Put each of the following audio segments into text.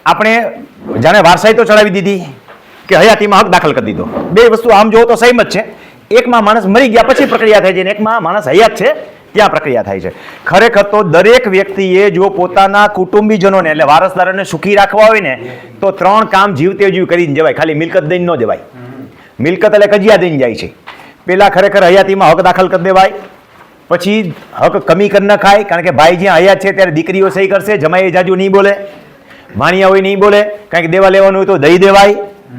આપણે જાણે વારસાઈ તો ચડાવી દીધી કે હયાતીમાં હક દાખલ કરી દીધો. બે વસ્તુ આમ જોવો તો સેમ જ છે. એકમાં માણસ મરી ગયા પછી પ્રક્રિયા થાય છે અને એકમાં માણસ હયાત છે ત્યાં પ્રક્રિયા થાય છે. ખરેખર તો દરેક વ્યક્તિએ જો પોતાના કુટુંબીજનોને એટલે વારસદારોને સુખી રાખવા હોય ને તો 3 કામ જીવતે જીવ કરીને જવાય, ખાલી મિલકત દઈને ન જવાય. મિલકત એટલે કજિયા દઈને જાય છે. પેલા ખરેખર હયાતીમાં હક દાખલ કરી દેવાય, પછી હક કમી કરી ન ખાય, કારણ કે ભાઈ જ્યાં હયાત છે ત્યારે દીકરીઓ સહી કરશે, જમાઈ જાજુ નહીં બોલે, માણિયા હોય નહીં બોલે, કારણ કે દેવા લેવાનું હોય તો દઈ દેવાય,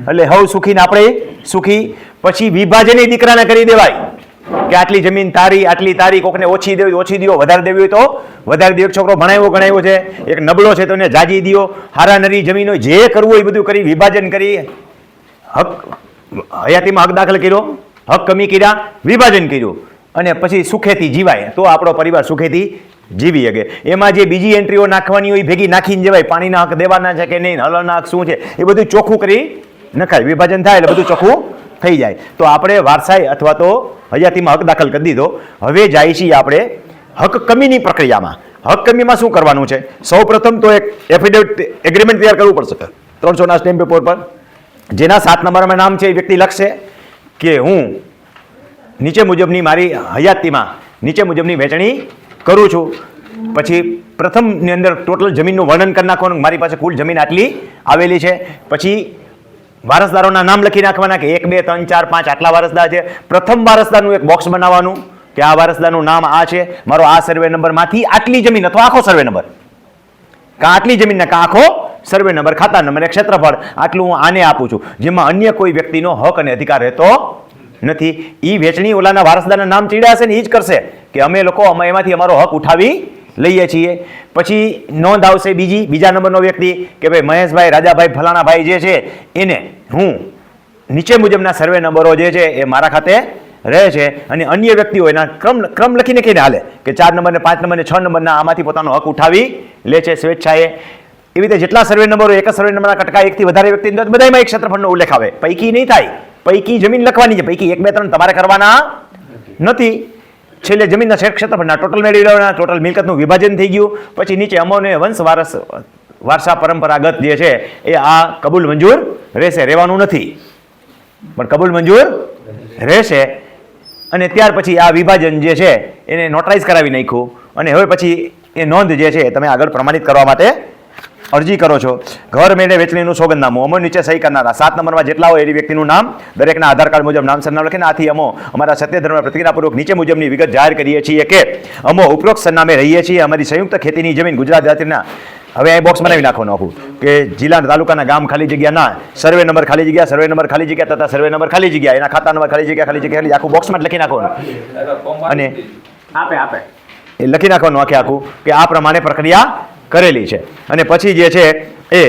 એટલે હવ સુખી ને આપણે સુખી. પછી વિભાજન દીકરાને કરી દેવાય કે આટલી જમીન તારી, આટલી તારી, કોકને ઓછી દેવી ઓછી દો, વધારે દેવી હોય તો વધારે દો. એક છોકરો ભણાવ્યો છે, એક નબળો છે તો એને જાજી દો, હારા નરી જમીન હોય, જે કરવું હોય એ બધું કરી વિભાજન કરી હક હયાતીમાં હક દાખલ કર્યો, હક કમી કર્યા, વિભાજન કર્યું, અને પછી સુખેથી જીવાય તો આપણો પરિવાર સુખેથી જીવી શકે. એમાં જે બીજી એન્ટ્રીઓ નાખવાની હોય ભેગી નાખીને જવાય, પાણીના હક દેવાના છે કે નહીં, હલના હક શું છે એ બધું ચોખ્ખું કરી નખાય. વિભાજન થાય એટલે બધું ચોખ્ખું થઈ જાય. તો આપણે વારસાઈ અથવા તો હયાતીમાં હક દાખલ કરી દીધો. હવે જાય છીએ આપણે હક કમીની પ્રક્રિયામાં. હક કમીમાં શું કરવાનું છે? સૌ પ્રથમ તો એક એફિડેવિટ એગ્રીમેન્ટ તૈયાર કરવું પડશે 300ના સ્ટેમ્પ પેપર પર, જેના 7 નંબરમાં નામ છે એ વ્યક્તિ લખશે કે હું નીચે મુજબની મારી હયાતીમાં નીચે મુજબની વહેંચણી કરું છું. પછી પ્રથમની અંદર ટોટલ જમીનનું વર્ણન કરી નાખવાનું, મારી પાસે કુલ જમીન આટલી આવેલી છે. પછી વારસદારોના નામ લખી નાખવાના કે 1 2 3 4 5 આટલા વારસદાર છે. પ્રથમ વારસદારનું એક બોક્સ બનાવવાનું કે આ વારસદારનું નામ આ છે, મારો આ સર્વે નંબરમાંથી આટલી જમીન અથવા આખો સર્વે નંબર, કાં આટલી જમીનના કાં આખો સર્વે નંબર, ખાતા નંબર, ક્ષેત્રફળ આટલું હું આને આપું છું, જેમાં અન્ય કોઈ વ્યક્તિનો હક અને અધિકાર રહેતો નથી. એ વહેંચણી ઓલાના વારસદારના નામ ચીડ્યા હશે ને એ જ કરશે કે અમે લોકો એમાંથી અમારો હક ઉઠાવી લઈએ છીએ. પછી નોંધ આવશે બીજા નંબરનો વ્યક્તિ કે ભાઈ મહેશભાઈ રાજાભાઈ ફલાણાભાઈ જે છે એને હું નીચે મુજબના સર્વે નંબરો જે છે એ મારા ખાતે રહે છે, અને અન્ય વ્યક્તિઓ એના ક્રમ લખીને કહીને હાલે કે 4 નંબર ને 5 નંબર ને 6 નંબરના આમાંથી પોતાનો હક ઉઠાવી લે છે સ્વેચ્છાએ. એવી રીતે જેટલા સર્વે નંબરો એક સર્વે નંબરના કટકા એકથી વધારે વ્યક્તિ બધામાં એક ક્ષેત્રફળનો ઉલ્લેખ આવે. પૈકી નહીં થાય, પૈકી જમીન લખવાની છે, પૈકી 1 2 3 તમારે કરવાના નથી. છેલ્લે જમીનના ક્ષેત્રફળના ટોટલ મેળવી લેવાના, ટોટલ મિલકતનું વિભાજન થઈ ગયું. પછી નીચે અમોને વંશ વારસા પરંપરાગત જે છે એ આ કબૂલ મંજૂર રહેશે, રહેવાનું નથી પણ કબૂલ મંજૂર રહેશે. અને ત્યાર પછી આ વિભાજન જે છે એને નોટરાઇઝ કરાવી નાખ્યું, અને હવે પછી એ નોંધ જે છે તમે આગળ પ્રમાણિત કરવા માટે અરજી કરો છો. ઘર મેળે વેચણીનું સોગંદનામું, અમો નીચે સહી કરનારા 7 નંબરમાં જેટલા હોય એ વ્યક્તિનું નામ, દરેકના આધાર કાર્ડ મુજબ નામ સરનામ લખીને આથી અમો અમારા સત્ય ધર્મ પ્રતિજ્ઞાપૂર્વક નીચે મુજબની વિગત જાહેર કરીએ છીએ કે અમો ઉપરોક્ત સરનામે રહીએ છીએ. અમારી સંયુક્ત ખેતીની જમીન ગુજરાત રાજ્યના, હવે અહીં બોક્સ બનાવી નાખવાનું આખું કે જિલ્લા તાલુકાના ગામ ખાલી જગ્યા ના, સર્વે નંબર ખાલી જગ્યા, સર્વે નંબર ખાલી જગ્યા તથા સર્વે નંબર ખાલી જગ્યા, એના ખાતા નંબર ખાલી જગ્યા આખું બોક્સમાં લખી નાખવાનું, અને આપે એ લખી નાખવાનું આખું કે આ પ્રમાણે પ્રક્રિયા કરેલી છે. અને પછી જે છે એ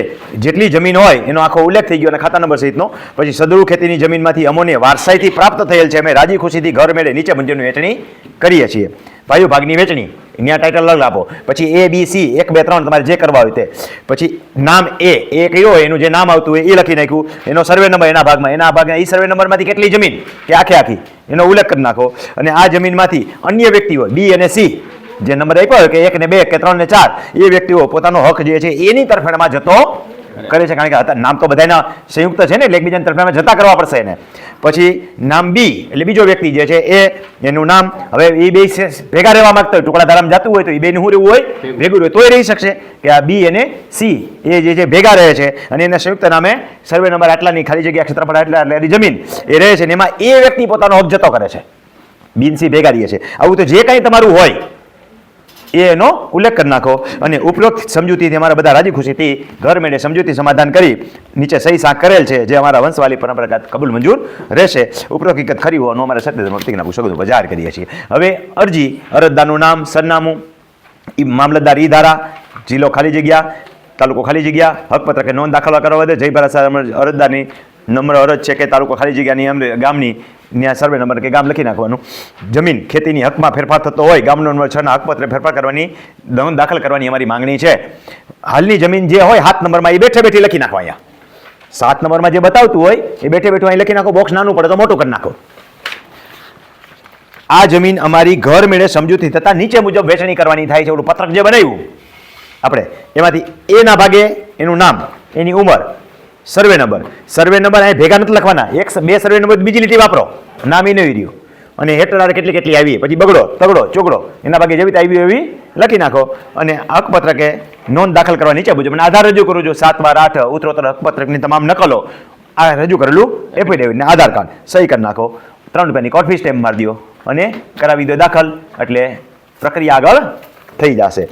જેટલી જમીન હોય એનો આખો ઉલ્લેખ થઈ ગયો અને ખાતા નંબર સહિતનો. પછી સદરૂ ખેતીની જમીનમાંથી અમોને વારસાઈથી પ્રાપ્ત થયેલ છે, અમે રાજી ખુશીથી ઘર મેળે નીચે મુજબની વહેંચણી કરીએ છીએ. ભાઈઓ ભાગની વહેંચણી ત્યાં ટાઇટલ લગ આપો. પછી A B C 1 2 3 તમારે જે કરવા હોય તે. પછી નામ એ કયો હોય એનું જે નામ આવતું હોય એ લખી નાખ્યું, એનો સર્વે નંબર એના ભાગમાં એ સર્વે નંબરમાંથી કેટલી જમીન કે આખી એનો ઉલ્લેખ કરી નાખો. અને આ જમીનમાંથી અન્ય વ્યક્તિઓ B અને C જે નંબર આપ્યો હોય કે 1 ને 2 કે 3 ને 4 એ વ્યક્તિઓ પોતાનો હક જે છે એની તરફેણમાં જતો કરે છે, કારણ કે નામ તો બધાના સંયુક્ત છે ને એટલે એકબીજાની તરફેણમાં જતા કરવા પડશે એને. પછી નામ B એટલે બીજો વ્યક્તિ જે છે એનું નામ, હવે એ બે ભેગા રહેવા માંગતા હોય, ટુકડા ધારામાં જતું હોય તો એ બેનું શું રહેવું હોય ભેગું રહે તોય રહી શકશે કે આ B અને C એ જે ભેગા રહે છે અને એને સંયુક્ત નામે સર્વે નંબર આટલાની ખાલી જગ્યા ક્ષેત્રફળ આટલાની જમીન એ રહે છે, ને એમાં એ વ્યક્તિ પોતાનો હક જતો કરે છે, B અને C ભેગા રહે છે. આવું તો જે કાંઈ તમારું હોય એનો ઉલ્લેખ કરી નાખો. અને ઉપરોક્ત સમજૂતીથી અમારા બધા રાજી ખુશીથી ઘર મેળે સમજૂતી સમાધાન કરી નીચે સહી સાખ કરેલ છે, જે અમારા વંશવાળી પરંપરાગત કબૂલ મંજૂર રહેશે. ઉપરોક્ત હકીકત ખરી હોવાનું અમારા સત્ય ધર્મ પ્રતિજ્ઞા પુસ્તકો જાહેર કરીએ છીએ. હવે અરજી, અરજદારનું નામ, સરનામું, મામલતદાર ઈ ધારા, જિલ્લો ખાલી જગ્યા, તાલુકો ખાલી જગ્યા, હકપત્ર કે નોંધ દાખલ કરવા દે, જય ભારત અરજદારની નંબર અરજ છે કે તાલુકો ખાલી જગ્યાની ગામની ત્યાં સર્વે નંબર કે ગામ લખી નાખવાનું. જમીન ખેતીની હકમાં ફેરફાર થતો હોય ગામનો નંબર 6 ના હકપત્રે ફેરફાર કરવાની નોંધ દાખલ કરવાની અમારી માંગણી છે. હાલની જમીન જે હોય 7 નંબરમાં એ બેઠે લખી નાખો. અહીંયા 7 નંબરમાં જે બતાવતું હોય એ બેઠે અહીં લખી નાખો. બોક્સ નાનું પડે તો મોટું કરી નાખો. આ જમીન અમારી ઘર મેળે સમજૂતી થતા નીચે મુજબ વહેંચણી કરવાની થાય છે. ઓલું પત્રક જે બનાવ્યું આપણે એમાંથી એના ભાગે એનું નામ એની ઉંમર, સર્વે નંબર અહીં ભેગા નથી લખવાના, બે સર્વે નંબર બીજી લીટી વાપરો, નામ એ નહીં રહ્યું, અને હેઠળ કેટલી આવી, પછી બગડો તગડો ચોગડો એના ભાગે જેવી આવી એવી લખી નાખો, અને હકપત્રકે નોંધ દાખલ કરવા નીચે મુજબ આધાર રજૂ કરું છું 7/8 ઉત્તરોત્તર હકપત્રકની તમામ નકલો, આ રજૂ કરેલું એફિડેવિટ ને આધાર કાર્ડ સહી કરી નાખો, 3 રૂપિયાની કોર્ટ ફી સ્ટેમ્પ મારી દો અને કરાવી દો દાખલ, એટલે પ્રક્રિયા આગળ થઈ જશે.